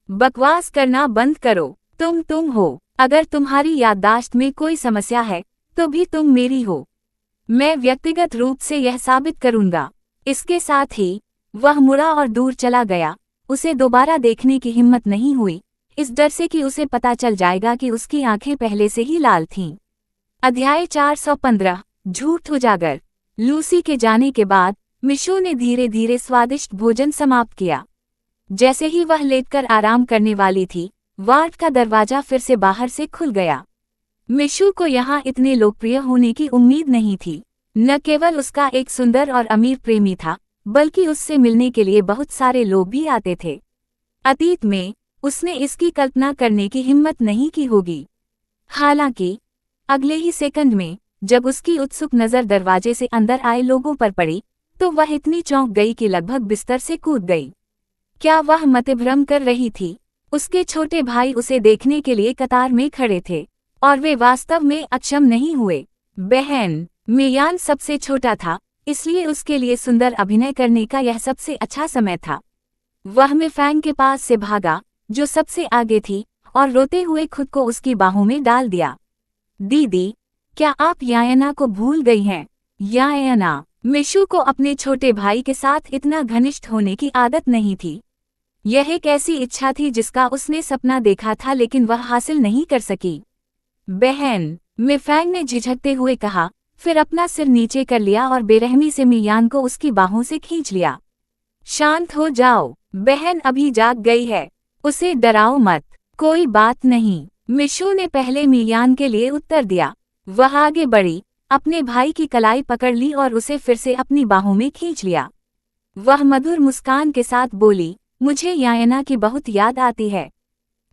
बकवास करना बंद करो। तुम हो। अगर तुम्हारी याददाश्त में कोई समस्या है तो भी तुम मेरी हो। मैं व्यक्तिगत रूप से यह साबित करूंगा। इसके साथ ही वह मुड़ा और दूर चला गया। उसे दोबारा देखने की हिम्मत नहीं हुई, इस डर से कि उसे पता चल जाएगा कि उसकी आंखें पहले से ही लाल थीं। अध्याय 415 झूठ उजागर। लूसी के जाने के बाद मिशू ने धीरे धीरे स्वादिष्ट भोजन समाप्त किया। जैसे ही वह लेटकर आराम करने वाली थी, वार्ड का दरवाजा फिर से बाहर से खुल गया। मिशू को यहाँ इतने लोकप्रिय होने की उम्मीद नहीं थी। न केवल उसका एक सुंदर और अमीर प्रेमी था, बल्कि उससे मिलने के लिए बहुत सारे लोग भी आते थे। अतीत में उसने इसकी कल्पना करने की हिम्मत नहीं की होगी। हालांकि अगले ही सेकंड में जब उसकी उत्सुक नज़र दरवाजे से अंदर आए लोगों पर पड़ी, तो वह इतनी चौंक गई कि लगभग बिस्तर से कूद गई। क्या वह मतिभ्रम कर रही थी? उसके छोटे भाई उसे देखने के लिए कतार में खड़े थे और वे वास्तव में अक्षम नहीं हुए। बहन, मियान सबसे छोटा था, इसलिए उसके लिए सुंदर अभिनय करने का यह सबसे अच्छा समय था। वह मिफैंग के पास से भागा, जो सबसे आगे थी, और रोते हुए खुद को उसकी बाहों में डाल दिया। दीदी, क्या आप यायना को भूल गई हैं? यायना, मिशु को अपने छोटे भाई के साथ इतना घनिष्ठ होने की आदत नहीं थी। यह एक ऐसी इच्छा थी जिसका उसने सपना देखा था लेकिन वह हासिल नहीं कर सकी। बहन, मिफैंग ने झिझकते हुए कहा, फिर अपना सिर नीचे कर लिया और बेरहमी से मियान को उसकी बाहों से खींच लिया। शांत हो जाओ, बहन अभी जाग गई है, उसे डराओ मत। कोई बात नहीं, मिशु ने पहले मियान के लिए उत्तर दिया। वह आगे बढ़ी, अपने भाई की कलाई पकड़ ली और उसे फिर से अपनी बाहों में खींच लिया। वह मधुर मुस्कान के साथ बोली, मुझे यायना की बहुत याद आती है।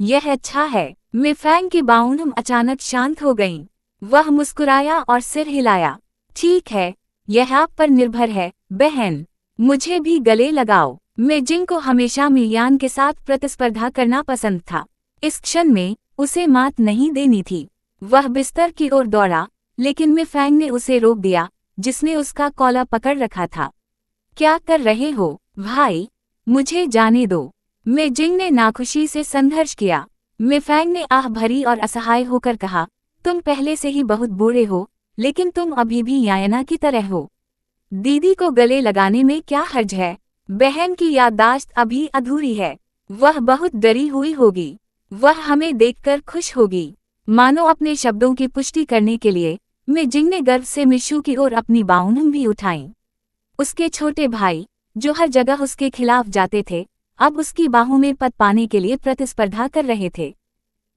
यह अच्छा है। मिफैंग की बाहों अचानक शांत हो गईं। वह मुस्कुराया और सिर हिलाया। ठीक है, यह आप पर निर्भर है, बहन। मुझे भी गले लगाओ। मेजिंग को हमेशा मियान के साथ प्रतिस्पर्धा करना पसंद था। इस क्षण में उसे मात नहीं देनी थी। वह बिस्तर की ओर दौड़ा, लेकिन मिफैंग ने उसे रोक दिया, जिसने उसका कॉलर पकड़ रखा था। क्या कर रहे हो, भाई? मुझे जाने दो। मेजिंग ने नाखुशी से संघर्ष किया। मिफैंग ने आह भरी और असहाय होकर कहा, तुम पहले से ही बहुत बूढ़े हो, लेकिन तुम अभी भी यायना की तरह हो। दीदी को गले लगाने में क्या हर्ज है? बहन की याददाश्त अभी अधूरी है। वह बहुत डरी हुई होगी। वह हमें देखकर खुश होगी। मानो अपने शब्दों की पुष्टि करने के लिए, मेजिंग ने गर्व से मिशु की ओर अपनी बाहों भी उठाईं। उसके छोटे भाई, जो हर जगह उसके खिलाफ जाते थे, अब उसकी बाहों में पद पाने के लिए प्रतिस्पर्धा कर रहे थे।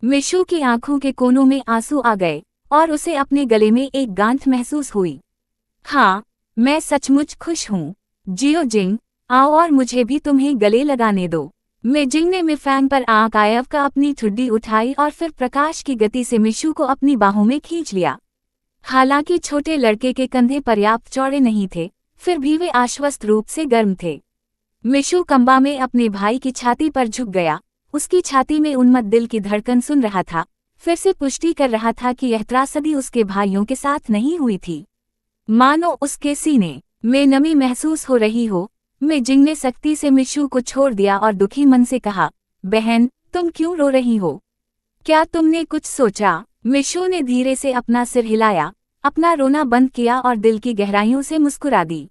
मिशु की आंखों के कोनों में आंसू आ गए और उसे अपने गले में एक गांठ महसूस हुई। हाँ, मैं सचमुच खुश हूँ। जियोजिंग, आओ और मुझे भी तुम्हें गले लगाने दो। मेजिंग ने मिफैंग पर आंख आयव का अपनी ठुड्डी उठाई और फिर प्रकाश की गति से मिशु को अपनी बाहों में खींच लिया। हालांकि छोटे लड़के के कंधे पर्याप्त चौड़े नहीं थे, फिर भी वे आश्वस्त रूप से गर्म थे। मिशु कंबा में अपने भाई की छाती पर झुक गया। उसकी छाती में उन्मत्त दिल की धड़कन सुन रहा था, फिर से पुष्टि कर रहा था कि यह त्रासदी उसके भाइयों के साथ नहीं हुई थी। मानो उसके सीने में नमी महसूस हो रही हो। मेजिंग ने सख्ती से मिशु को छोड़ दिया और दुखी मन से कहा, बहन, तुम क्यों रो रही हो? क्या तुमने कुछ सोचा? मिशु ने धीरे से अपना सिर हिलाया, अपना रोना बंद किया और दिल की गहराइयों से मुस्कुरा दी।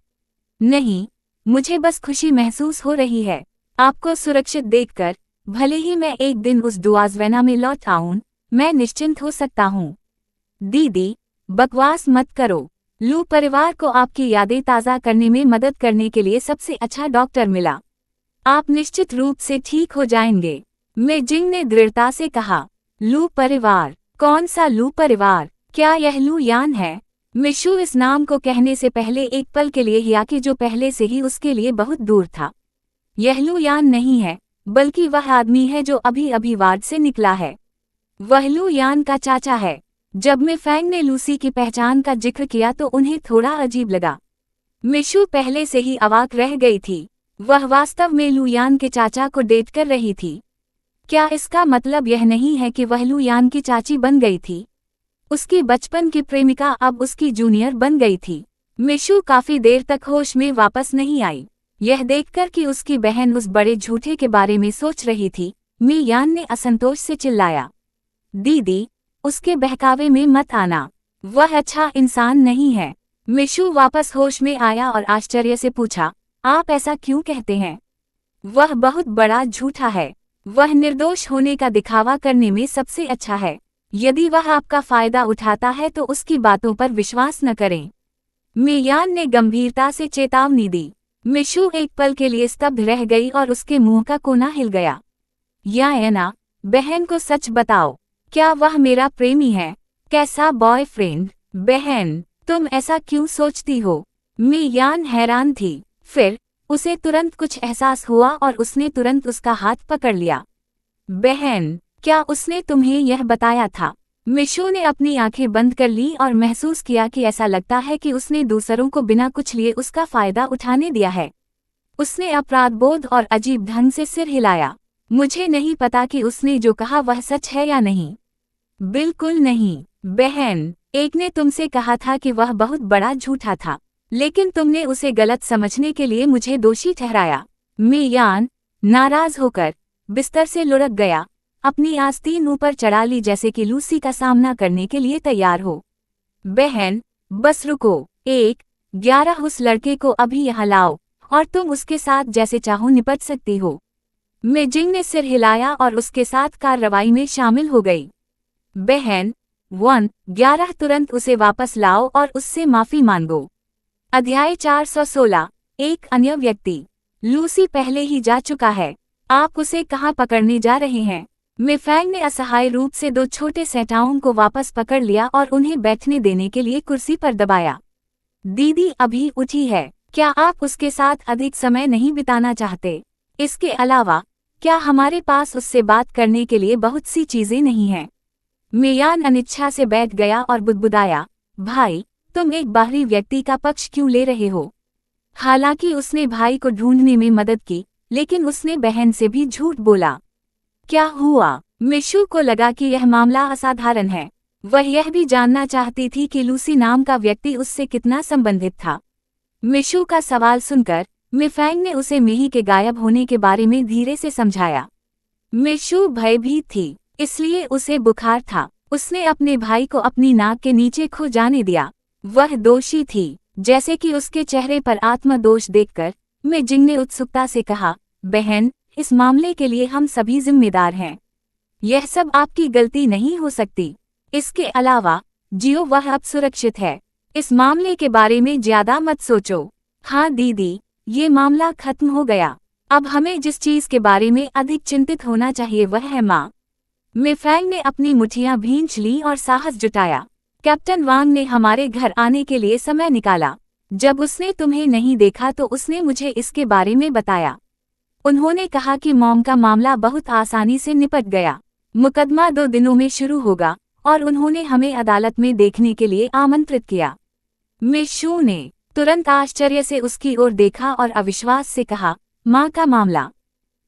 नहीं, मुझे बस खुशी महसूस हो रही है, आपको सुरक्षित देखकर। भले ही मैं एक दिन उस डुआज़वेना में लौट आऊं, मैं निश्चिंत हो सकता हूँ। दीदी, बकवास मत करो। लू परिवार को आपकी यादें ताज़ा करने में मदद करने के लिए सबसे अच्छा डॉक्टर मिला। आप निश्चित रूप से ठीक हो जाएंगे, मेजिंग ने दृढ़ता से कहा। लू परिवार? कौन सा लू परिवार? क्या यह लू यान है? मिशु इस नाम को कहने से पहले एक पल के लिए हिया कि जो पहले से ही उसके लिए बहुत दूर था। यह लू यान नहीं है, बल्कि वह आदमी है जो अभी अभी वार्ड से निकला है। वह लू यान का चाचा है। जब मिफैंग ने लूसी की पहचान का जिक्र किया तो उन्हें थोड़ा अजीब लगा। मिशु पहले से ही अवाक रह गई थी। वह वास्तव में लू यान के चाचा को डेट कर रही थी। क्या इसका मतलब यह नहीं है कि वह लू यान की चाची बन गई थी? उसकी बचपन की प्रेमिका अब उसकी जूनियर बन गई थी। मिशु काफी देर तक होश में वापस नहीं आई। यह देखकर कि उसकी बहन उस बड़े झूठे के बारे में सोच रही थी, मियान ने असंतोष से चिल्लाया, दीदी, उसके बहकावे में मत आना। वह अच्छा इंसान नहीं है। मिशु वापस होश में आया और आश्चर्य से पूछा, आप ऐसा क्यों कहते हैं? वह बहुत बड़ा झूठा है। वह निर्दोष होने का दिखावा करने में सबसे अच्छा है। यदि वह आपका फायदा उठाता है तो उसकी बातों पर विश्वास न करें। मियान ने गंभीरता से चेतावनी दी। मिशु एक पल के लिए स्तब्ध रह गई और उसके मुंह का कोना हिल गया। यायना, बहन को सच बताओ, क्या वह मेरा प्रेमी है? कैसा बॉयफ्रेंड? बहन, तुम ऐसा क्यों सोचती हो? मियान हैरान थी। फिर उसे तुरंत कुछ एहसास हुआ और उसने तुरंत उसका हाथ पकड़ लिया। बहन, क्या उसने तुम्हें यह बताया था? मिशु ने अपनी आंखें बंद कर ली और महसूस किया कि ऐसा लगता है कि उसने दूसरों को बिना कुछ लिए उसका फायदा उठाने दिया है। उसने अपराधबोध और अजीब ढंग से सिर हिलाया। मुझे नहीं पता कि उसने जो कहा वह सच है या नहीं। बिल्कुल नहीं, बहन। एक ने तुमसे कहा था कि वह बहुत बड़ा झूठा था, लेकिन तुमने उसे गलत समझने के लिए मुझे दोषी ठहराया। मेयान नाराज होकर बिस्तर से लुढ़क गया, अपनी आस्तीन ऊपर चढ़ा ली जैसे कि लूसी का सामना करने के लिए तैयार हो। बहन, बस रुको। 11 उस लड़के को अभी यहाँ लाओ और तुम उसके साथ जैसे चाहो निपट सकती हो। मेजिंग ने सिर हिलाया और उसके साथ कार्रवाई में शामिल हो गई। बहन 11 तुरंत उसे वापस लाओ और उससे माफी मांगो। अध्याय 416 एक अन्य व्यक्ति। लूसी पहले ही जा चुका है, आप उसे कहाँ पकड़ने जा रहे हैं? मिफैंग ने असहाय रूप से 2 छोटे सेटाओं को वापस पकड़ लिया और उन्हें बैठने देने के लिए कुर्सी पर दबाया। दीदी अभी उठी है, क्या आप उसके साथ अधिक समय नहीं बिताना चाहते? इसके अलावा क्या हमारे पास उससे बात करने के लिए बहुत सी चीजें नहीं हैं? मेयान अनिच्छा से बैठ गया और बुदबुदाया, भाई, तुम एक बाहरी व्यक्ति का पक्ष क्यों ले रहे हो? हालांकि उसने भाई को ढूंढने में मदद की, लेकिन उसने बहन से भी झूठ बोला। क्या हुआ? मिशु को लगा कि यह मामला असाधारण है। वह यह भी जानना चाहती थी कि लूसी नाम का व्यक्ति उससे कितना संबंधित था। मिशु का सवाल सुनकर मिफैंग ने उसे मेही के गायब होने के बारे में धीरे से समझाया। मिशु भयभीत थी, इसलिए उसे बुखार था। उसने अपने भाई को अपनी नाक के नीचे खो जाने दिया। वह दोषी थी, जैसे कि उसके चेहरे पर आत्मदोष देखकर मेजिंग ने उत्सुकता से कहा, बहन, इस मामले के लिए हम सभी जिम्मेदार हैं। यह सब आपकी गलती नहीं हो सकती। इसके अलावा जियो, वह अब सुरक्षित है। इस मामले के बारे में ज्यादा मत सोचो। हाँ दीदी, ये मामला खत्म हो गया। अब हमें जिस चीज के बारे में अधिक चिंतित होना चाहिए वह है माँ। मिफैंग ने अपनी मुठियां भींच ली और साहस जुटाया। कैप्टन वांग ने हमारे घर आने के लिए समय निकाला। जब उसने तुम्हें नहीं देखा तो उसने मुझे इसके बारे में बताया। उन्होंने कहा कि मॉम का मामला बहुत आसानी से निपट गया। मुकदमा 2 दिनों में शुरू होगा और उन्होंने हमें अदालत में देखने के लिए आमंत्रित किया। मिशु ने तुरंत आश्चर्य से उसकी ओर देखा और अविश्वास से कहा, माँ का मामला?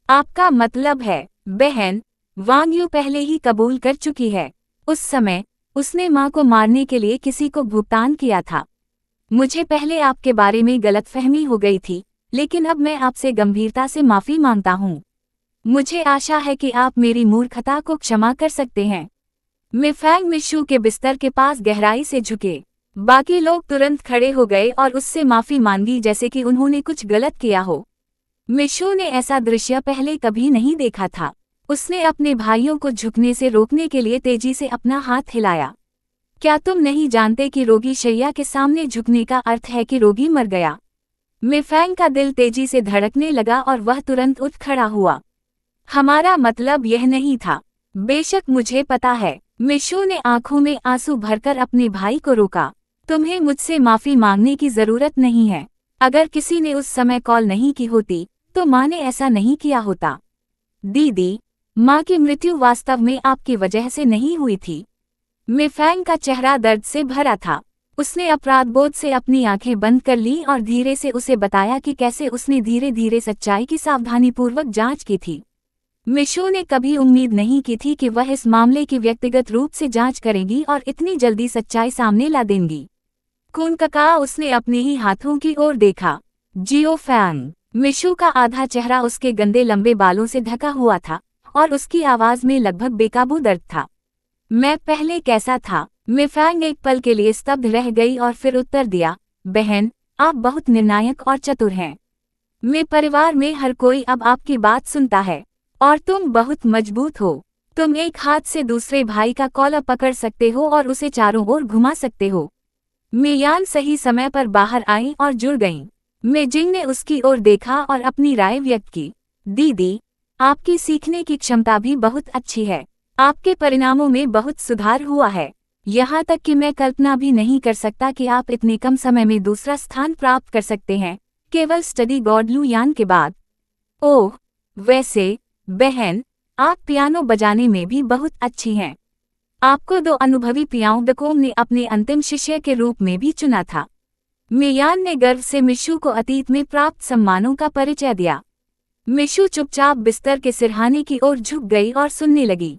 आपका मतलब है? बहन, वांग यू पहले ही कबूल कर चुकी है। उस समय उसने माँ को मारने के लिए किसी को भुगतान किया था। मुझे पहले आपके बारे में गलतफहमी हो गई थी, लेकिन अब मैं आपसे गंभीरता से माफी मांगता हूँ। मुझे आशा है कि आप मेरी मूर्खता को क्षमा कर सकते हैं। मिफैंग मिशु के बिस्तर के पास गहराई से झुके। बाकी लोग तुरंत खड़े हो गए और उससे माफी मांगी जैसे कि उन्होंने कुछ गलत किया हो। मिशु ने ऐसा दृश्य पहले कभी नहीं देखा था। उसने अपने भाइयों को झुकने से रोकने के लिए तेजी से अपना हाथ हिलाया। क्या तुम नहीं जानते कि रोगी शैया के सामने झुकने का अर्थ है कि रोगी मर गया? मिफैंग का दिल तेजी से धड़कने लगा और वह तुरंत उठ खड़ा हुआ। हमारा मतलब यह नहीं था। बेशक मुझे पता है। मिशु ने आंखों में आंसू भरकर अपने भाई को रोका। तुम्हें मुझसे माफी मांगने की जरूरत नहीं है। अगर किसी ने उस समय कॉल नहीं की होती तो माँ ने ऐसा नहीं किया होता। दीदी, माँ की मृत्यु वास्तव में आपकी वजह से नहीं हुई थी। मिफैंग का चेहरा दर्द से भरा था। उसने अपराधबोध से अपनी आंखें बंद कर ली और धीरे से उसे बताया कि कैसे उसने धीरे धीरे सच्चाई की सावधानीपूर्वक जांच की थी। मिशु ने कभी उम्मीद नहीं की थी कि वह इस मामले की व्यक्तिगत रूप से जांच करेगी और इतनी जल्दी सच्चाई सामने ला देंगी। कुनकका, उसने अपने ही हाथों की ओर देखा। जियो फैंग। मिशु का आधा चेहरा उसके गंदे लंबे बालों से ढका हुआ था और उसकी आवाज में लगभग बेकाबू दर्द था। मैं पहले कैसा था? मिफैंग एक पल के लिए स्तब्ध रह गई और फिर उत्तर दिया, बहन, आप बहुत निर्णायक और चतुर हैं। मेरे परिवार में हर कोई अब आपकी बात सुनता है और तुम बहुत मजबूत हो। तुम एक हाथ से दूसरे भाई का कॉलर पकड़ सकते हो और उसे चारों ओर घुमा सकते हो। मेयान सही समय पर बाहर आई और जुड़ गईं। मेजिंग ने उसकी ओर देखा और अपनी राय व्यक्त की। दीदी, आपकी सीखने की क्षमता भी बहुत अच्छी है। आपके परिणामों में बहुत सुधार हुआ है। यहाँ तक कि मैं कल्पना भी नहीं कर सकता कि आप इतने कम समय में दूसरा स्थान प्राप्त कर सकते हैं, केवल स्टडी गॉड लू यान के बाद। ओह, वैसे बहन, आप पियानो बजाने में भी बहुत अच्छी हैं। आपको 2 अनुभवी पियानों ने अपने अंतिम शिष्य के रूप में भी चुना था। मेयान ने गर्व से मिशु को अतीत में प्राप्त सम्मानों का परिचय दिया। मिशु चुपचाप बिस्तर के सिरहाने की ओर झुक गई और सुनने लगी।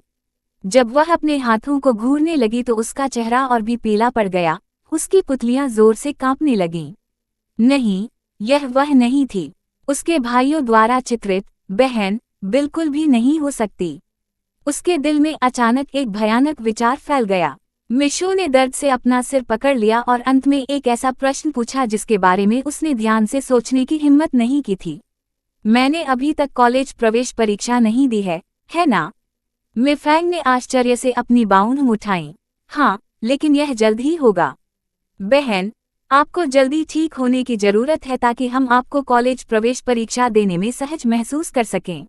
जब वह अपने हाथों को घूरने लगी तो उसका चेहरा और भी पीला पड़ गया, उसकी पुतलियां जोर से कांपने लगीं। नहीं, यह वह नहीं थी। उसके भाइयों द्वारा चित्रित बहन बिल्कुल भी नहीं हो सकती। उसके दिल में अचानक एक भयानक विचार फैल गया। मिशू ने दर्द से अपना सिर पकड़ लिया और अंत में एक ऐसा प्रश्न पूछा जिसके बारे में उसने ध्यान से सोचने की हिम्मत नहीं की थी। मैंने अभी तक कॉलेज प्रवेश परीक्षा नहीं दी है ना? मिफैंग ने आश्चर्य से अपनी बाउंड उठाई। हाँ, लेकिन यह जल्द ही होगा। बहन, आपको जल्दी ठीक होने की जरूरत है ताकि हम आपको कॉलेज प्रवेश परीक्षा देने में सहज महसूस कर सकें।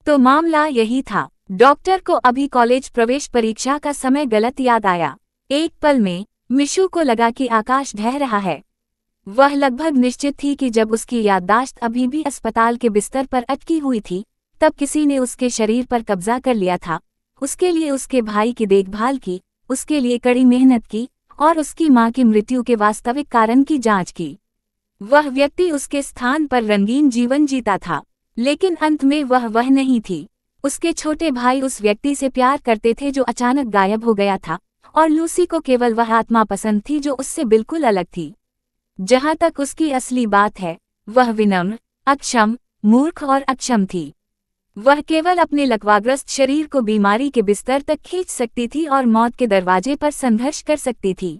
तो मामला यही था। डॉक्टर को अभी कॉलेज प्रवेश परीक्षा का समय गलत याद आया। एक पल में मिशू को लगा कि आकाश ढह रहा है। वह लगभग निश्चित थी कि जब उसकी याददाश्त अभी भी अस्पताल के बिस्तर पर अटकी हुई थी, तब किसी ने उसके शरीर पर कब्जा कर लिया था, उसके लिए उसके भाई की देखभाल की, उसके लिए कड़ी मेहनत की और उसकी मां की मृत्यु के वास्तविक कारण की जांच की। वह व्यक्ति उसके स्थान पर रंगीन जीवन जीता था, लेकिन अंत में वह नहीं थी। उसके छोटे भाई उस व्यक्ति से प्यार करते थे जो अचानक गायब हो गया था, और लूसी को केवल वह आत्मा पसंद थी जो उससे बिल्कुल अलग थी। जहां तक उसकी असली बात है, वह विनम्र, अक्षम, मूर्ख और अक्षम थी। वह केवल अपने लकवाग्रस्त शरीर को बीमारी के बिस्तर तक खींच सकती थी और मौत के दरवाजे पर संघर्ष कर सकती थी।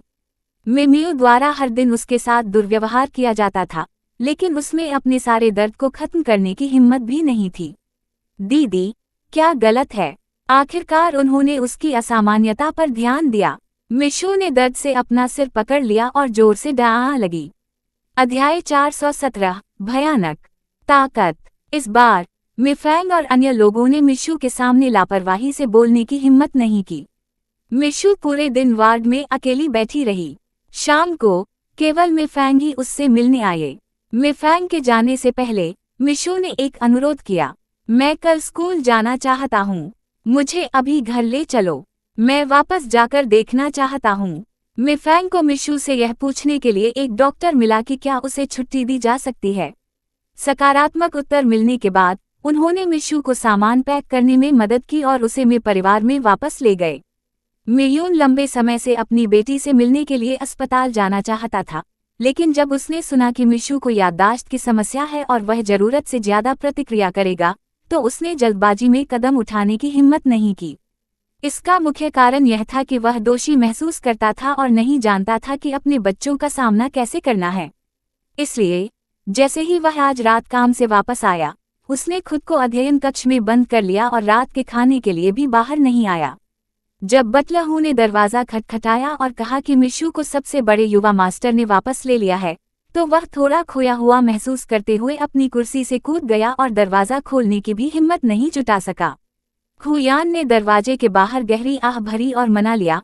मिमियो द्वारा हर दिन उसके साथ दुर्व्यवहार किया जाता था, लेकिन उसमें अपने सारे दर्द को खत्म करने की हिम्मत भी नहीं थी। दीदी, क्या गलत है? आखिरकार उन्होंने उसकी असामान्यता पर ध्यान दिया। मिशू ने दर्द से अपना सिर पकड़ लिया और जोर से डराने लगी। अध्याय 417 भयानक ताकत। इस बार मिफैंग और अन्य लोगों ने मिशू के सामने लापरवाही से बोलने की हिम्मत नहीं की। मिशू पूरे दिन वार्ड में अकेली बैठी रही। शाम को केवल मिफैंग ही उससे मिलने आए। मिफैंग के जाने से पहले मिशू ने एक अनुरोध किया। मैं कल स्कूल जाना चाहता हूँ, मुझे अभी घर ले चलो, मैं वापस जाकर देखना चाहता हूँ। मिफैंग को मिशू से यह पूछने के लिए एक डॉक्टर मिला कि क्या उसे छुट्टी दी जा सकती है। सकारात्मक उत्तर मिलने के बाद उन्होंने मिशू को सामान पैक करने में मदद की और उसे मेरे परिवार में वापस ले गए। मियून लंबे समय से अपनी बेटी से मिलने के लिए अस्पताल जाना चाहता था, लेकिन जब उसने सुना कि मिशू को याददाश्त की समस्या है और वह जरूरत से ज्यादा प्रतिक्रिया करेगा, तो उसने जल्दबाजी में कदम उठाने की हिम्मत नहीं की। इसका मुख्य कारण यह था कि वह दोषी महसूस करता था और नहीं जानता था कि अपने बच्चों का सामना कैसे करना है। इसलिए जैसे ही वह आज रात काम से वापस आया, उसने खुद को अध्ययन कक्ष में बंद कर लिया और रात के खाने के लिए भी बाहर नहीं आया। जब बटलहू ने दरवाजा खटखटाया और कहा कि मिशू को सबसे बड़े युवा मास्टर ने वापस ले लिया है, तो वह थोड़ा खोया हुआ महसूस करते हुए अपनी कुर्सी से कूद गया और दरवाजा खोलने की भी हिम्मत नहीं जुटा सका। खुयान ने दरवाजे के बाहर गहरी आह भरी और मना लिया,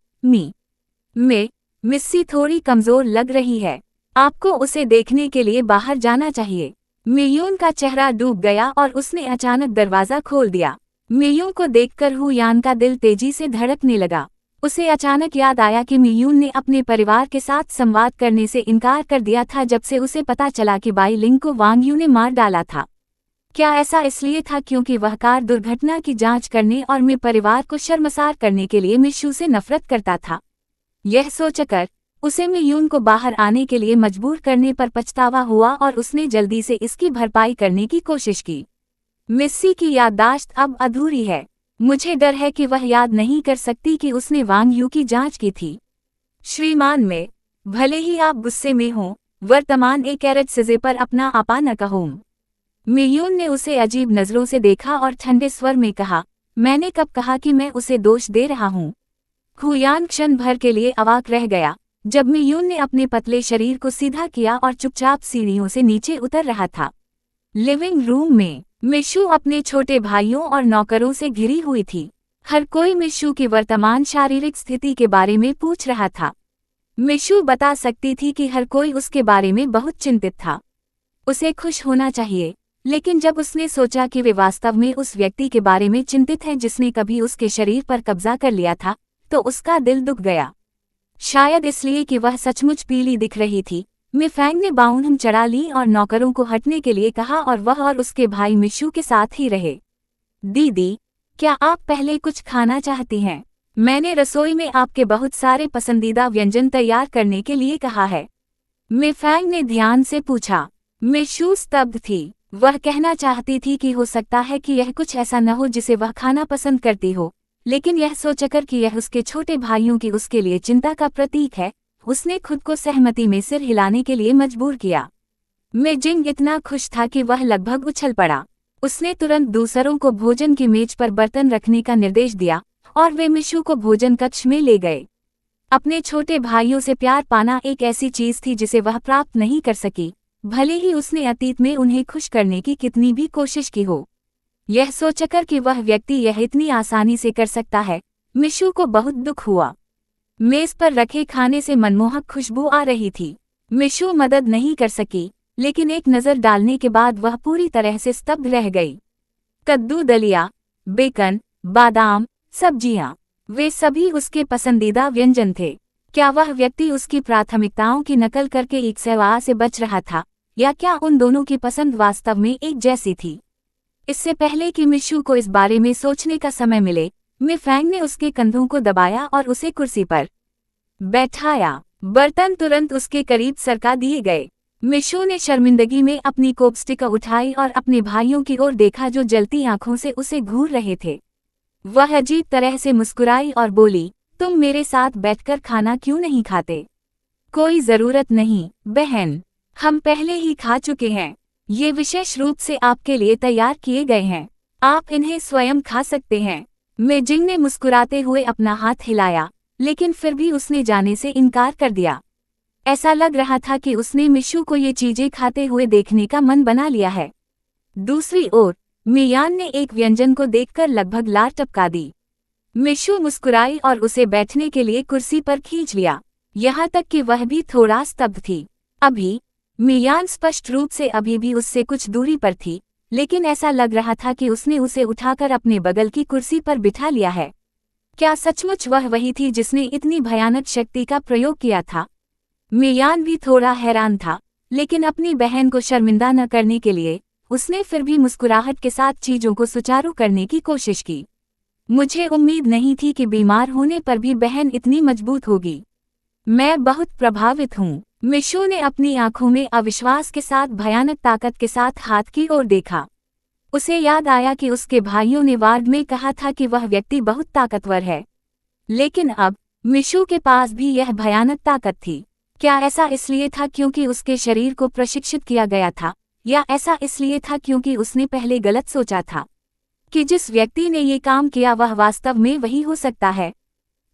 मिस्सी थोड़ी कमजोर लग रही है, आपको उसे देखने के लिए बाहर जाना चाहिए। मियून का चेहरा डूब गया और उसने अचानक दरवाजा खोल दिया। मियून को देखकर हुयान का दिल तेजी से धड़कने लगा। उसे अचानक याद आया कि मियून ने अपने परिवार के साथ संवाद करने से इनकार कर दिया था जब से उसे पता चला कि बाई लिंग को वांग यू ने मार डाला था। क्या ऐसा इसलिए था क्योंकि वह कार दुर्घटना की जांच करने और मेरे परिवार को शर्मसार करने के लिए मिशू से नफरत करता था? यह सोचकर उसे मियून को बाहर आने के लिए मजबूर करने पर पछतावा हुआ और उसने जल्दी से इसकी भरपाई करने की कोशिश की। मिस्सी की याददाश्त अब अधूरी है। मुझे डर है कि वह याद नहीं कर सकती कि उसने वांग यू की जांच की थी। श्रीमान में, भले ही आप गुस्से में हों, वर्तमान एक कैरेट सिजे पर अपना आपा न कहो। मियून ने उसे अजीब नजरों से देखा और ठंडे स्वर में कहा, मैंने कब कहा कि मैं उसे दोष दे रहा हूँ? खुयान क्षण भर के लिए अवाक रह गया जब मियून ने अपने पतले शरीर को सीधा किया और चुपचाप सीढ़ियों से नीचे उतर रहा था। लिविंग रूम में मिशू अपने छोटे भाइयों और नौकरों से घिरी हुई थी। हर कोई मिशू की वर्तमान शारीरिक स्थिति के बारे में पूछ रहा था। मिशू बता सकती थी कि हर कोई उसके बारे में बहुत चिंतित था। उसे खुश होना चाहिए, लेकिन जब उसने सोचा कि वे वास्तव में उस व्यक्ति के बारे में चिंतित हैं जिसने कभी उसके शरीर पर कब्जा कर लिया था, तो उसका दिल दुख गया। शायद इसलिए कि वह सचमुच पीली दिख रही थी। मिफैंग ने बाउंड चढ़ा ली और नौकरों को हटने के लिए कहा और वह और उसके भाई मिशू के साथ ही रहे। दीदी, क्या आप पहले कुछ खाना चाहती हैं? मैंने रसोई में आपके बहुत सारे पसंदीदा व्यंजन तैयार करने के लिए कहा है। मिफैंग ने ध्यान से पूछा। मिशू स्तब्ध थी। वह कहना चाहती थी कि हो सकता है कि यह कुछ ऐसा न हो जिसे वह खाना पसंद करती हो, लेकिन यह सोचकर कि यह उसके छोटे भाइयों की उसके लिए चिंता का प्रतीक है, उसने खुद को सहमति में सिर हिलाने के लिए मजबूर किया। मेजिंग इतना खुश था कि वह लगभग उछल पड़ा। उसने तुरंत दूसरों को भोजन की मेज पर बर्तन रखने का निर्देश दिया और वे मिशू को भोजन कक्ष में ले गए। अपने छोटे भाइयों से प्यार पाना एक ऐसी चीज थी जिसे वह प्राप्त नहीं कर सकी, भले ही उसने अतीत में उन्हें खुश करने की कितनी भी कोशिश की हो। यह सोचकर कि वह व्यक्ति यह इतनी आसानी से कर सकता है, मिशू को बहुत दुख हुआ। मेज पर रखे खाने से मनमोहक खुशबू आ रही थी। मिशू मदद नहीं कर सकी, लेकिन एक नज़र डालने के बाद वह पूरी तरह से स्तब्ध रह गई। कद्दू, दलिया, बेकन, बादाम, सब्जियां, वे सभी उसके पसंदीदा व्यंजन थे। क्या वह व्यक्ति उसकी प्राथमिकताओं की नकल करके एक सेवा से बच रहा था, या क्या उन दोनों की पसंद वास्तव में एक जैसी थी? इससे पहले कि मिशू को इस बारे में सोचने का समय मिले, मिफैंग ने उसके कंधों को दबाया और उसे कुर्सी पर बैठाया। बर्तन तुरंत उसके करीब सरका दिए गए। मिशू ने शर्मिंदगी में अपनी कोपस्टिक उठाई और अपने भाइयों की ओर देखा जो जलती आंखों से उसे घूर रहे थे। वह अजीब तरह से मुस्कुराई और बोली, तुम मेरे साथ बैठकर खाना क्यों नहीं खाते? कोई जरूरत नहीं, बहन। हम पहले ही खा चुके हैं। ये विशेष रूप से आपके लिए तैयार किए गए हैं। आप इन्हें स्वयं खा सकते हैं। मेजिंग ने मुस्कुराते हुए अपना हाथ हिलाया, लेकिन फिर भी उसने जाने से इनकार कर दिया। ऐसा लग रहा था कि उसने मिशू को ये चीजें खाते हुए देखने का मन बना लिया है। दूसरी ओर मियान ने एक व्यंजन को देखकर लगभग लार टपका दी। मिशू मुस्कुराई और उसे बैठने के लिए कुर्सी पर खींच लिया, यहाँ तक कि वह भी थोड़ा स्तब्ध थी। अभी मियान स्पष्ट रूप से अभी भी उससे कुछ दूरी पर थी, लेकिन ऐसा लग रहा था कि उसने उसे उठाकर अपने बगल की कुर्सी पर बिठा लिया है। क्या सचमुच वह वही थी जिसने इतनी भयानक शक्ति का प्रयोग किया था? मियान भी थोड़ा हैरान था, लेकिन अपनी बहन को शर्मिंदा न करने के लिए उसने फिर भी मुस्कुराहट के साथ चीजों को सुचारू करने की कोशिश की। मुझे उम्मीद नहीं थी कि बीमार होने पर भी बहन इतनी मजबूत होगी। मैं बहुत प्रभावित हूँ। मिशू ने अपनी आंखों में अविश्वास के साथ भयानक ताकत के साथ हाथ की ओर देखा। उसे याद आया कि उसके भाइयों ने वार्ड में कहा था कि वह व्यक्ति बहुत ताकतवर है, लेकिन अब मिशू के पास भी यह भयानक ताकत थी। क्या ऐसा इसलिए था क्योंकि उसके शरीर को प्रशिक्षित किया गया था, या ऐसा इसलिए था क्योंकि उसने पहले गलत सोचा था कि जिस व्यक्ति ने ये काम किया वह वास्तव में वही हो सकता है?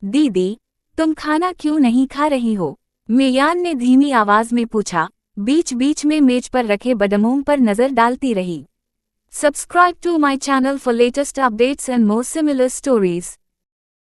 दीदी, तुम खाना क्यों नहीं खा रही हो? मियान ने धीमी आवाज में पूछा, बीच बीच में मेज पर रखे बदामों पर नजर डालती रही। Subscribe to my channel for latest updates and more similar stories.